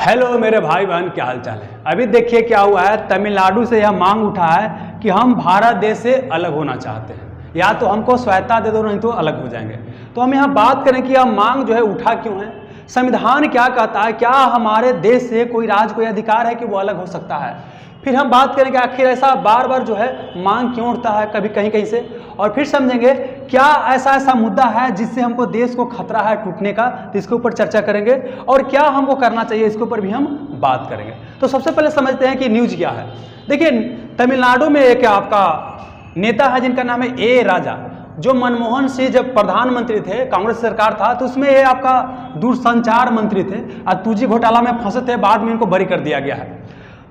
Hello मेरे भाई बहन, क्या हाल चाल है। अभी देखिए क्या हुआ है, तमिलनाडु से यह मांग उठा है कि हम भारत देश से अलग होना चाहते हैं, या तो हमको स्वायत्ता दे दो नहीं तो अलग हो जाएंगे। तो हम यहाँ बात करें कि यह मांग जो है उठा क्यों है, संविधान क्या कहता है, क्या हमारे देश से कोई राज्य कोई अधिकार है कि वो अलग हो सकता है। फिर हम बात करें कि आखिर ऐसा बार बार जो है मांग क्यों उठता है कभी कहीं कहीं से, और फिर समझेंगे क्या ऐसा मुद्दा है जिससे हमको देश को खतरा है टूटने का, तो इसके ऊपर चर्चा करेंगे और क्या हमको करना चाहिए इसके ऊपर भी हम बात करेंगे। तो सबसे पहले समझते हैं कि न्यूज क्या है। देखिए, तमिलनाडु में एक आपका नेता है जिनका नाम है ए राजा, जो मनमोहन सिंह जब प्रधानमंत्री थे, कांग्रेस सरकार था, तो उसमें ये आपका दूरसंचार मंत्री थे और 2G घोटाला में फंसे थे, बाद में इनको बरी कर दिया गया है।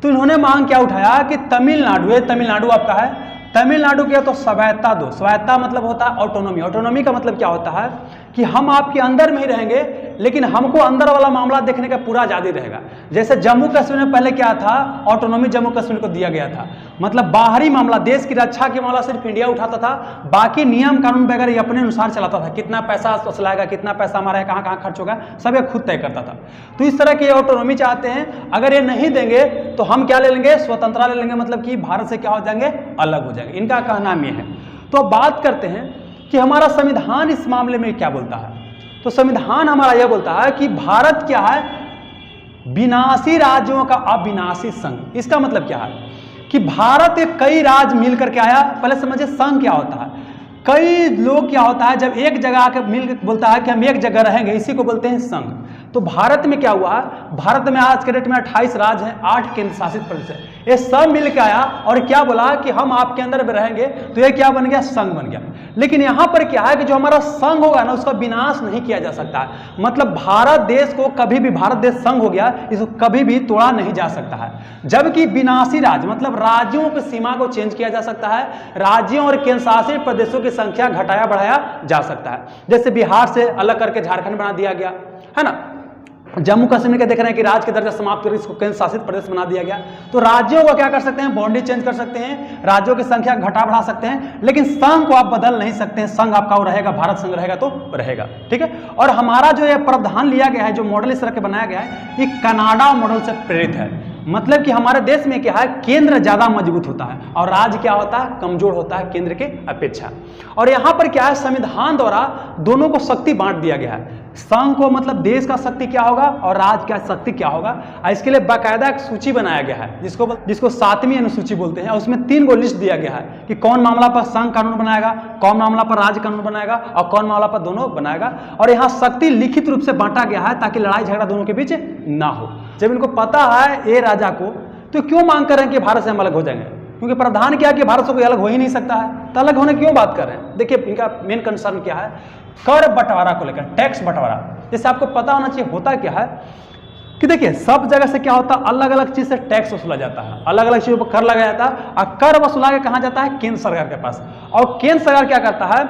तो इन्होंने मांग क्या उठाया कि तमिलनाडु आपका है, तमिलनाडु की तो स्वायत्ता दो। स्वायत्ता मतलब होता है ऑटोनॉमी। ऑटोनॉमी का मतलब क्या होता है कि हम आपके अंदर में ही रहेंगे, लेकिन हमको अंदर वाला मामला देखने का पूरा आज़ादी रहेगा। जैसे जम्मू कश्मीर में पहले क्या था, ऑटोनॉमी जम्मू कश्मीर को दिया गया था, मतलब बाहरी मामला, देश की रक्षा के मामला सिर्फ इंडिया उठाता था, बाकी नियम कानून वगैरह ये अपने अनुसार चलाता था। कितना पैसा वसलाएगा, कितना पैसा हमारा है, कहाँ कहाँ खर्च होगा, सब ये खुद तय करता था। तो इस तरह की ऑटोनॉमी चाहते हैं। अगर ये नहीं देंगे तो हम क्या ले लेंगे, स्वतंत्रता ले लेंगे, मतलब कि भारत से क्या हो जाएंगे, अलग हो जाएंगे। इनका कहना ये है। तो अब बात करते हैं कि हमारा संविधान इस मामले में क्या बोलता है। तो संविधान हमारा यह बोलता है कि भारत क्या है, विनाशी राज्यों का अविनाशी संघ। इसका मतलब क्या है कि भारत एक कई राज्य मिलकर के आया। पहले समझिए संघ क्या होता है। कई लोग क्या होता है, जब एक जगह आकर मिलकर बोलता है कि हम एक जगह रहेंगे, इसी को बोलते हैं संघ। तो भारत में क्या हुआ, भारत में आज के डेट में 28 राज्य हैं, 8 केंद्र शासित प्रदेश है। ये सब मिलकर आया और क्या बोला कि हम आपके अंदर में रहेंगे, तो ये क्या बन गया, संघ बन गया। लेकिन यहाँ पर क्या है कि जो हमारा संघ होगा ना, उसका विनाश नहीं किया जा सकता है। मतलब भारत देश को कभी भी, भारत देश संघ हो गया, इसको कभी भी तोड़ा नहीं जा सकता है। जबकि विनाशी राज्य मतलब राज्यों की सीमा को चेंज किया जा सकता है, राज्यों और केंद्र शासित प्रदेशों की संख्या घटाया बढ़ाया जा सकता है। जैसे बिहार से अलग करके झारखंड बना दिया गया है ना, जम्मू कश्मीर के देख रहे हैं कि राज्य के दर्जा समाप्त कर इसको केंद्र शासित प्रदेश बना दिया गया। तो राज्यों को क्या कर सकते हैं, बाउंड्री चेंज कर सकते हैं, राज्यों की संख्या घटा बढ़ा सकते हैं, लेकिन संघ को आप बदल नहीं सकते हैं। संघ आपका वो रहेगा, भारत संघ रहेगा तो रहेगा, ठीक है। और हमारा जो ये प्रावधान लिया गया है, जो मॉडल इस तरह के बनाया गया है, ये कनाडा मॉडल से प्रेरित है। मतलब कि हमारे देश में क्या है, केंद्र ज्यादा मजबूत होता है और राज्य क्या होता है, कमजोर होता है केंद्र के अपेक्षा। और यहाँ पर क्या है, संविधान द्वारा दोनों को शक्ति बांट दिया गया है। संघ को मतलब देश का शक्ति क्या होगा और राज्य का शक्ति क्या होगा, इसके लिए बाकायदा एक सूची बनाया गया है, जिसको 7वीं अनुसूची बोलते हैं। उसमें 3 गो लिस्ट दिया गया है कि कौन मामला पर संघ कानून बनाएगा, कौन मामला पर राज्य कानून बनाएगा और कौन मामला पर दोनों बनाएगा। और यहाँ शक्ति लिखित रूप से बांटा गया है ताकि लड़ाई झगड़ा दोनों के बीच ना हो। जब इनको पता है ए राजा को, तो क्यों मांग कर रहे हैं कि भारत से हम अलग हो जाएंगे, क्योंकि प्रावधान क्या है कि भारत से कोई अलग हो ही नहीं सकता है, तो अलग होने क्यों बात कर रहे हैं। देखिए इनका मेन कंसर्न क्या है, कर बंटवारा को लेकर, टैक्स बंटवारा। जैसे आपको पता होना चाहिए होता क्या है कि देखिए सब जगह से क्या होता है, अलग अलग चीज से टैक्स वसूला जाता है, अलग अलग चीजों पर कर लगाया जाता है, और कर वसूला के कहाँ जाता है, केंद्र सरकार के पास। और केंद्र सरकार क्या करता है,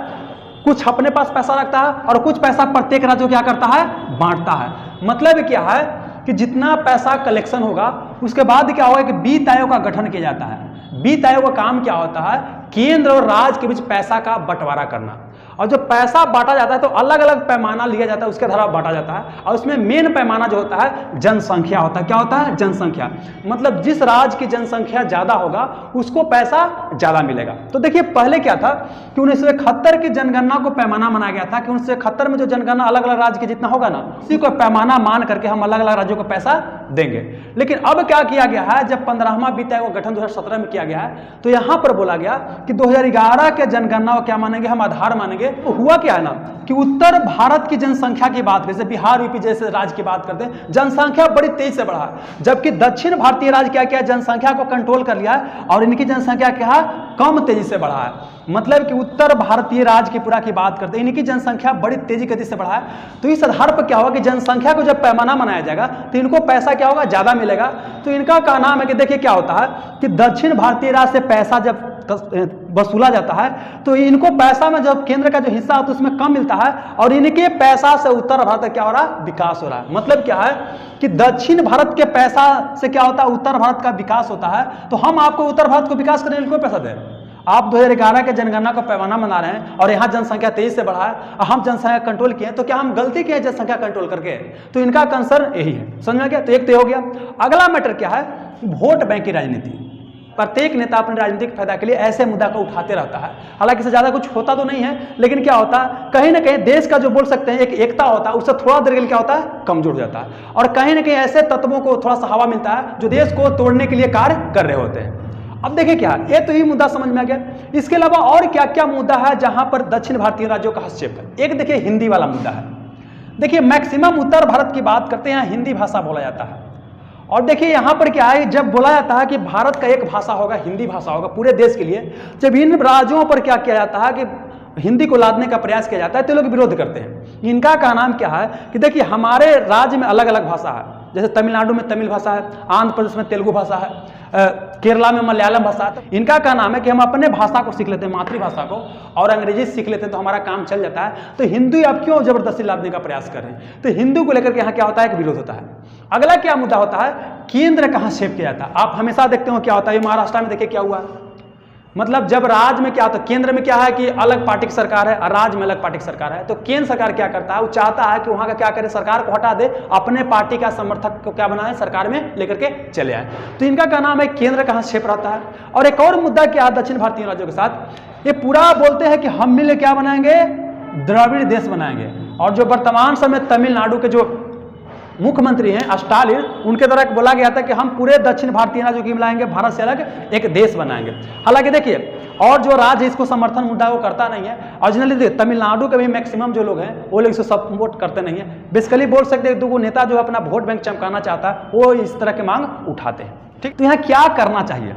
कुछ अपने पास पैसा रखता है और कुछ पैसा प्रत्येक राज्य क्या करता है, बांटता है। मतलब क्या है कि जितना पैसा कलेक्शन होगा उसके बाद क्या होगा कि वित्त आयोग का गठन किया जाता है। वित्त आयोग का काम क्या होता है, केंद्र और राज्य के बीच पैसा का बंटवारा करना। और जो पैसा बांटा जाता है तो अलग अलग पैमाना लिया जाता है, उसके आधार पर बांटा जाता है। और उसमें मेन पैमाना जो होता है जनसंख्या होता है। क्या होता है, जनसंख्या। मतलब जिस राज्य की जनसंख्या ज्यादा होगा उसको पैसा ज्यादा मिलेगा। तो देखिए पहले क्या था कि 1971 की जनगणना को पैमाना बनाया गया था कि 1971 में जो जनगणना अलग अलग राज्य की जितना होगा ना, उसी को पैमाना मान करके हम अलग अलग राज्यों को पैसा देंगे। लेकिन अब क्या किया गया है, जब 15वां वित्त आयोग का गठन 2017 में किया गया है, तो यहां पर बोला गया कि 2011 के जनगणना को क्या मानेंगे, हम आधार मानेंगे। तो हुआ क्या है ना कि उत्तर भारत की जनसंख्या की बात, जैसे बिहार यूपी जैसे राज्य की बात करते हैं, जनसंख्या बड़ी तेजी से बढ़ा है, जबकि दक्षिण भारतीय राज्य क्या किया, जनसंख्या को कंट्रोल कर लिया है और इनकी जनसंख्या क्या है, कम तेजी से बढ़ा है। मतलब कि उत्तर भारतीय राज्य की पूरा की बात करते हैं, इनकी जनसंख्या बड़ी तेजी गति से बढ़ा है। तो इस आधार पर क्या होगा कि जनसंख्या को जब पैमाना बनाया जाएगा तो इनको पैसा क्या होगा, ज्यादा मिलेगा। तो इनका कहना है कि देखिए क्या होता है कि दक्षिण भारतीय राज्य से पैसा जब वसूला जाता है तो इनको पैसा में जब केंद्र का जो हिस्सा होता है उसमें कम मिलता है, और इनके पैसा से उत्तर भारत क्या हो रहा है, विकास हो रहा है। मतलब क्या है कि दक्षिण भारत के पैसा से क्या होता है, उत्तर भारत का विकास होता है। तो हम आपको उत्तर भारत को विकास करने के लिए कोई पैसा दे, आप 2011 के जनगणना का पैमाना बना रहे हैं और यहाँ जनसंख्या तेजी से बढ़ा है और हम जनसंख्या कंट्रोल किए, तो क्या हम गलती किए जनसंख्या कंट्रोल करके? तो इनका कंसर्न यही है, समझ में गया? तो एक तो हो गया। अगला मैटर क्या है? वोट बैंक की राजनीति। प्रत्येक नेता अपने राजनीतिक फायदा के लिए ऐसे मुद्दा को उठाते रहता है, हालांकि इससे ज्यादा कुछ होता तो नहीं है, लेकिन क्या होता है कहीं ना कहीं देश का जो बोल सकते हैं एक एकता होता है, उससे थोड़ा देर के लिए क्या होता है, कमजोर जाता है, और कहीं ना कहीं ऐसे तत्वों को थोड़ा सा हवा मिलता है जो देश को तोड़ने के लिए कार्य कर रहे होते हैं। अब देखिए क्या, ये तो ही मुद्दा समझ में आ गया। इसके अलावा और क्या क्या मुद्दा है जहां पर दक्षिण भारतीय राज्यों का हस्तक्षेप है? एक देखिए हिंदी वाला मुद्दा है। देखिए मैक्सिमम उत्तर भारत की बात करते हैं, हिंदी भाषा बोला जाता है, और देखिए यहाँ पर क्या है, जब बोला जाता है कि भारत का एक भाषा होगा, हिंदी भाषा होगा पूरे देश के लिए, जब इन राज्यों पर क्या किया जाता है कि हिंदी को लादने का प्रयास किया जाता है तो लोग विरोध करते हैं। इनका का नाम क्या है कि देखिए हमारे राज्य में अलग अलग भाषा है, जैसे तमिलनाडु में तमिल भाषा है, आंध्र प्रदेश में तेलुगु भाषा है, केरला में मलयालम भाषा है। इनका का नाम है कि हम अपने भाषा को सीख लेते हैं, मातृभाषा को, और अंग्रेजी सीख लेते हैं तो हमारा काम चल जाता है। तो हिंदी आप क्यों जबरदस्ती लादने का प्रयास कर रहे हैं? तो हिंदू को लेकर के यहाँ क्या होता है, एक विरोध होता है। अगला क्या मुद्दा होता है, केंद्र कहाँ शेप किया जाता है? आप हमेशा देखते हो क्या होता है, महाराष्ट्र में देखिए क्या हुआ, मतलब जब राज्य में क्या होता है, केंद्र में क्या है कि अलग पार्टी की सरकार है और राज्य में अलग पार्टी की सरकार है, तो केंद्र सरकार क्या करता है, वो चाहता है कि वहां का क्या करे, सरकार को हटा दे, अपने पार्टी का समर्थक को क्या बनाए, सरकार में लेकर के चले आए। तो इनका क्या नाम है, केंद्र का हस्तक्षेप रहता है। और एक और मुद्दा क्या है दक्षिण भारतीय राज्यों के साथ, ये पूरा बोलते हैं कि हम मिलकर क्या बनाएंगे, द्रविड़ देश बनाएंगे। और जो वर्तमान समय तमिलनाडु के जो मुख्यमंत्री हैं स्टालिन, उनके द्वारा बोला गया था कि हम पूरे दक्षिण भारतीय राज्यों की मिलाएंगे, भारत से अलग एक देश बनाएंगे। हालांकि देखिए और जो राज्य इसको समर्थन मुद्दा वो करता नहीं है, ओरिजिनली तमिलनाडु के भी मैक्सिमम जो लोग हैं वो लोग इसे सपोर्ट करते नहीं है। बेसिकली बोल सकते हैं दो नेता जो अपना वोट बैंक चमकाना चाहता है वो इस तरह के मांग उठाते हैं। ठीक, तो यहाँ क्या करना चाहिए?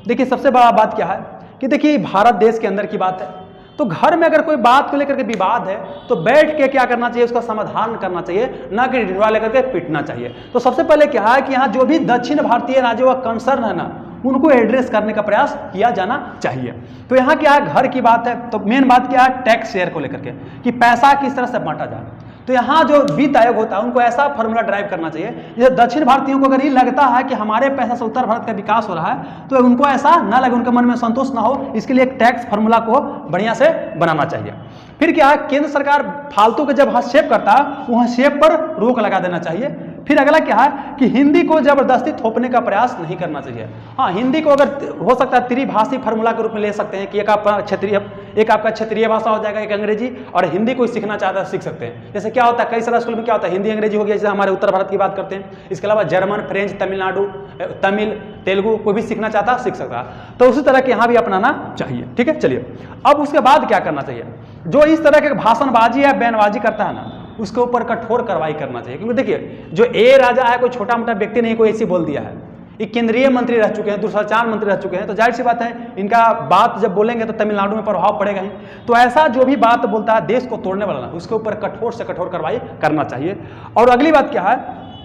देखिए सबसे बड़ा बात क्या है कि देखिए भारत देश के अंदर की बात है, तो घर में अगर कोई बात को लेकर के विवाद है तो बैठ के क्या करना चाहिए, उसका समाधान करना चाहिए, ना कि डिंडोरा लेकर के पीटना चाहिए। तो सबसे पहले क्या है कि यहाँ जो भी दक्षिण भारतीय राज्यों का कंसर्न है ना, उनको एड्रेस करने का प्रयास किया जाना चाहिए। तो यहाँ क्या है, घर की बात है, तो मेन बात क्या है, टैक्स शेयर को लेकर के कि पैसा किस तरह से बांटा जाए। तो यहाँ जो वित्त आयोग होता है उनको ऐसा फॉर्मूला ड्राइव करना चाहिए, जैसे दक्षिण भारतीयों को अगर ये लगता है कि हमारे पैसा से उत्तर भारत का विकास हो रहा है तो उनको ऐसा ना लगे, उनके मन में संतोष ना हो, इसके लिए एक टैक्स फार्मूला को बढ़िया से बनाना चाहिए। फिर क्या है, केंद्र सरकार फालतू के जब हस्तक्षेप करता है वो हस्तक्षेप पर रोक लगा देना चाहिए। फिर अगला क्या है कि हिंदी को जबरदस्ती थोपने का प्रयास नहीं करना चाहिए। हाँ, हिंदी को अगर हो सकता है त्रिभाषी फार्मूला के रूप में ले सकते हैं कि एक आपका क्षेत्रीय भाषा हो जाएगा, एक अंग्रेजी, और हिंदी कोई सीखना चाहता है सीख सकते हैं। जैसे क्या होता है कई सारे स्कूल में क्या होता है, हिंदी अंग्रेजी हो गया, जैसे हमारे उत्तर भारत की बात करते हैं। इसके अलावा जर्मन, फ्रेंच, तमिल, तेलुगु कोई भी सीखना चाहता है सीख सकता है। तो उसी तरह के यहाँ भी अपनाना चाहिए। ठीक है, चलिए अब उसके बाद क्या करना चाहिए, जो इस तरह के भाषणबाजी या बयानबाजी करता है ना, उसके ऊपर कठोर कार्रवाई करना चाहिए। क्योंकि देखिए जो ए राजा है कोई छोटा मोटा व्यक्ति नहीं, कोई ऐसी बोल दिया है, ये केंद्रीय मंत्री रह चुके हैं, दूरसंचार मंत्री रह चुके हैं, तो जाहिर सी बात है इनका बात जब बोलेंगे तो तमिलनाडु में प्रभाव पड़ेगा ही। तो ऐसा जो भी बात बोलता है देश को तोड़ने वाला, उसके ऊपर कठोर से कठोर कार्रवाई करना चाहिए। और अगली बात क्या है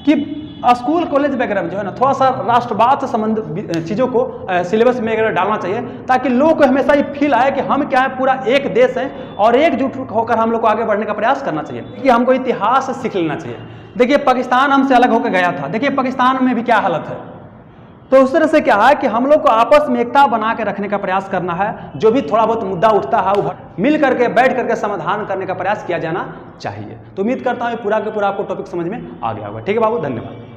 कि स्कूल कॉलेज वगैरह में जो है ना थोड़ा सा राष्ट्रवाद से संबंधित चीज़ों को सिलेबस में वगैरह डालना चाहिए, ताकि लोगों को हमेशा ये फील आए कि हम क्या है, पूरा एक देश है और एकजुट होकर हम लोग को आगे बढ़ने का प्रयास करना चाहिए, कि हमको इतिहास सीख लेना चाहिए। देखिए पाकिस्तान हमसे अलग होकर गया था, देखिए पाकिस्तान में भी क्या हालत है। तो उस तरह से क्या है कि हम लोग को आपस में एकता बना के रखने का प्रयास करना है। जो भी थोड़ा बहुत मुद्दा उठता है वो मिल करके बैठ करके समाधान करने का प्रयास किया जाना चाहिए। तो उम्मीद करता हूँ पूरा के पूरा आपको टॉपिक समझ में आ गया होगा। ठीक है बाबू, धन्यवाद।